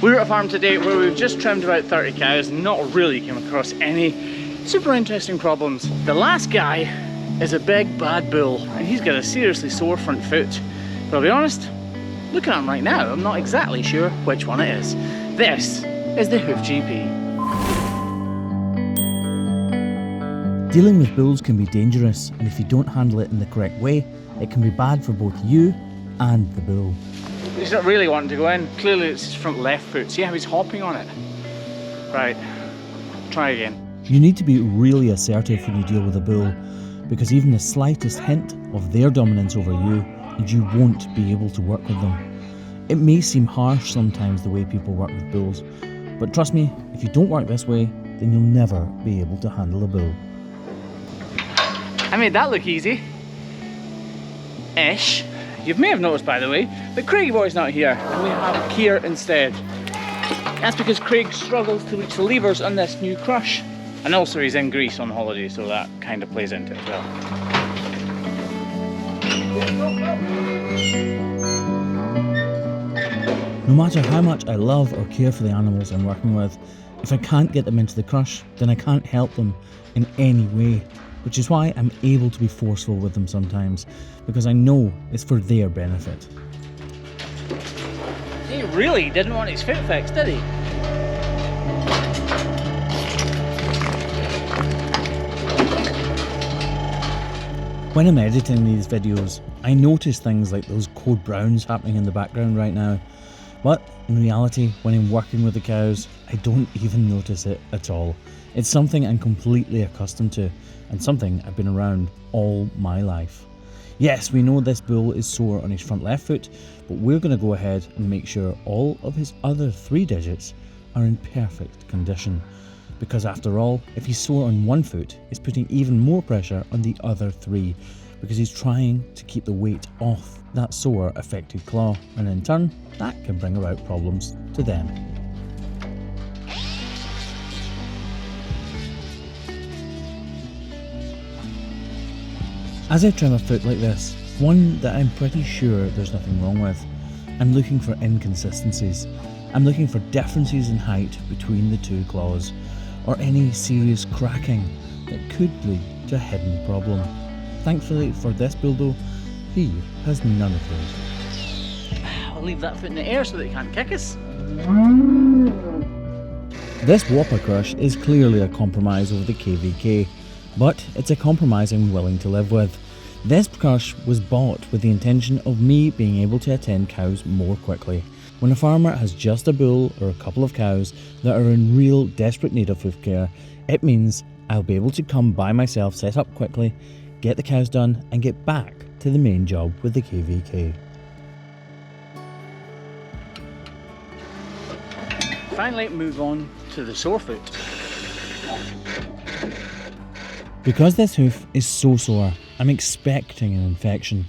We're at a farm today where we've just trimmed about 30 cows and not really came across any super interesting problems. The last guy is a big bad bull and he's got a seriously sore front foot. But I'll be honest, looking at him right now, I'm not exactly sure which one it is. This is the Hoof GP. Dealing with bulls can be dangerous, and if you don't handle it in the correct way, it can be bad for both you and the bull. He's not really wanting to go in. Clearly it's his front left foot. See how he's hopping on it? Right, try again. You need to be really assertive when you deal with a bull, because even the slightest hint of their dominance over you, and you won't be able to work with them. It may seem harsh sometimes the way people work with bulls, but trust me, if you don't work this way, then you'll never be able to handle a bull. I made that look easy. Ish. You may have noticed, by the way, that Craigie Boy's not here, and we have Kier instead. That's because Craig struggles to reach the levers on this new crush. And also he's in Greece on holiday, so that kind of plays into it as well. No matter how much I love or care for the animals I'm working with, if I can't get them into the crush, then I can't help them in any way. Which is why I'm able to be forceful with them sometimes, because I know it's for their benefit. He really didn't want his foot fixed, did he? When I'm editing these videos, I notice things like those code browns happening in the background right now. But in reality, when I'm working with the cows, I don't even notice it at all. It's something I'm completely accustomed to, and something I've been around all my life. Yes, we know this bull is sore on his front left foot, but we're going to go ahead and make sure all of his other 3 digits are in perfect condition. Because after all, if he's sore on one foot, it's putting even more pressure on the other 3, because he's trying to keep the weight off that sore affected claw, and in turn, that can bring about problems to them. As I trim a foot like this, one that I'm pretty sure there's nothing wrong with, I'm looking for inconsistencies. I'm looking for differences in height between the 2 claws, or any serious cracking that could lead to a hidden problem. Thankfully for this bull though, he has none of those. I'll leave that foot in the air so that he can't kick us. This Whopper crush is clearly a compromise over the KVK, but it's a compromise I'm willing to live with. This crush was bought with the intention of me being able to attend cows more quickly. When a farmer has just a bull or a couple of cows that are in real desperate need of hoof care, it means I'll be able to come by myself, set up quickly, get the cows done and get back to the main job with the KVK. Finally move on to the sore foot. Because this hoof is so sore, I'm expecting an infection.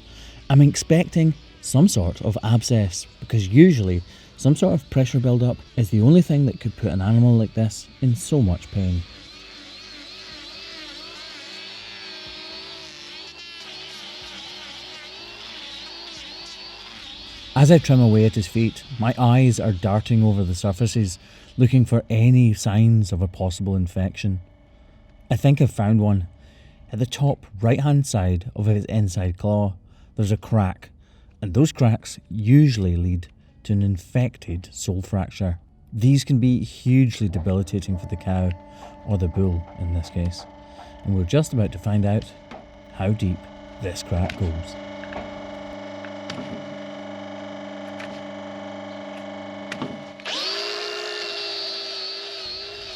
I'm expecting some sort of abscess, because usually some sort of pressure build-up is the only thing that could put an animal like this in so much pain. As I trim away at his feet, my eyes are darting over the surfaces, looking for any signs of a possible infection. I think I've found one. At the top right-hand side of his inside claw, there's a crack, and those cracks usually lead to an infected sole fracture. These can be hugely debilitating for the cow, or the bull in this case, and we're just about to find out how deep this crack goes.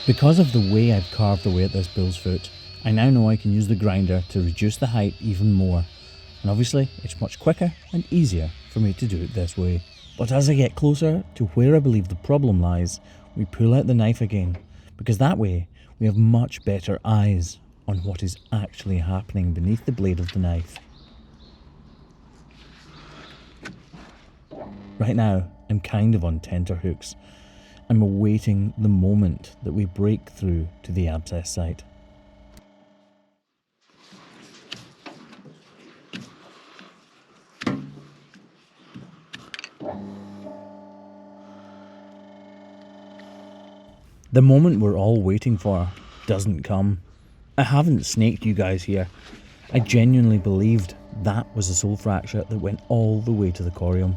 Because of the way I've carved away at this bull's foot, I now know I can use the grinder to reduce the height even more, and obviously it's much quicker and easier for me to do it this way. But as I get closer to where I believe the problem lies, we pull out the knife again, because that way we have much better eyes on what is actually happening beneath the blade of the knife. Right now, I'm kind of on tenterhooks. I'm awaiting the moment that we break through to the abscess site. The moment we're all waiting for doesn't come. I haven't snaked you guys here. I genuinely believed that was a sole fracture that went all the way to the corium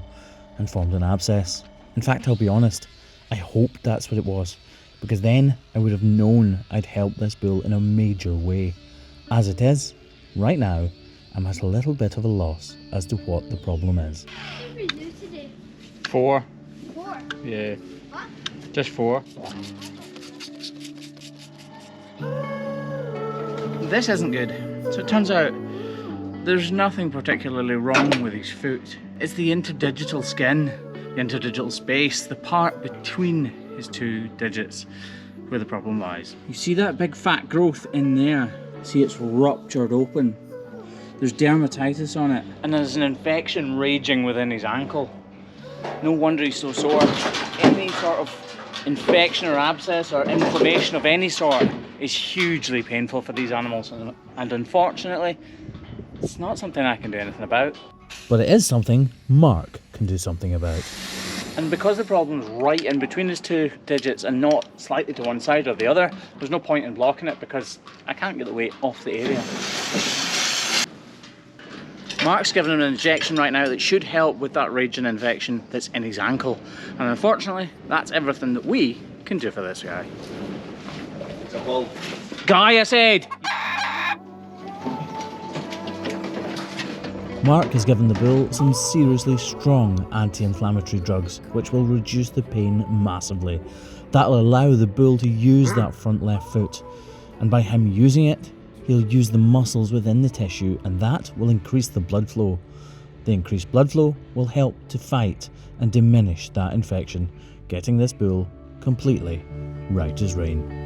and formed an abscess. In fact, I'll be honest, I hoped that's what it was, because then I would have known I'd helped this bull in a major way. As it is, right now, I'm at a little bit of a loss as to what the problem is. What did we do today? 4. 4? Yeah. What? Just 4. This isn't good. So it turns out there's nothing particularly wrong with his foot. It's the interdigital skin, the interdigital space, the part between his 2 digits where the problem lies. You see that big fat growth in there? See, it's ruptured open. There's dermatitis on it, and there's an infection raging within his ankle. No wonder he's so sore. Any sort of infection or abscess or inflammation of any sort is hugely painful for these animals, and unfortunately, it's not something I can do anything about. But it is something Mark can do something about. And because the problem's right in between his 2 digits and not slightly to one side or the other, there's no point in blocking it because I can't get the weight off the area. Mark's given him an injection right now that should help with that raging infection that's in his ankle. And unfortunately, that's everything that we can do for this guy. It's a bull. Guy, I said! Mark has given the bull some seriously strong anti-inflammatory drugs, which will reduce the pain massively. That'll allow the bull to use that front left foot, and by him using it, he'll use the muscles within the tissue, and that will increase the blood flow. The increased blood flow will help to fight and diminish that infection, getting this bull completely right as rain.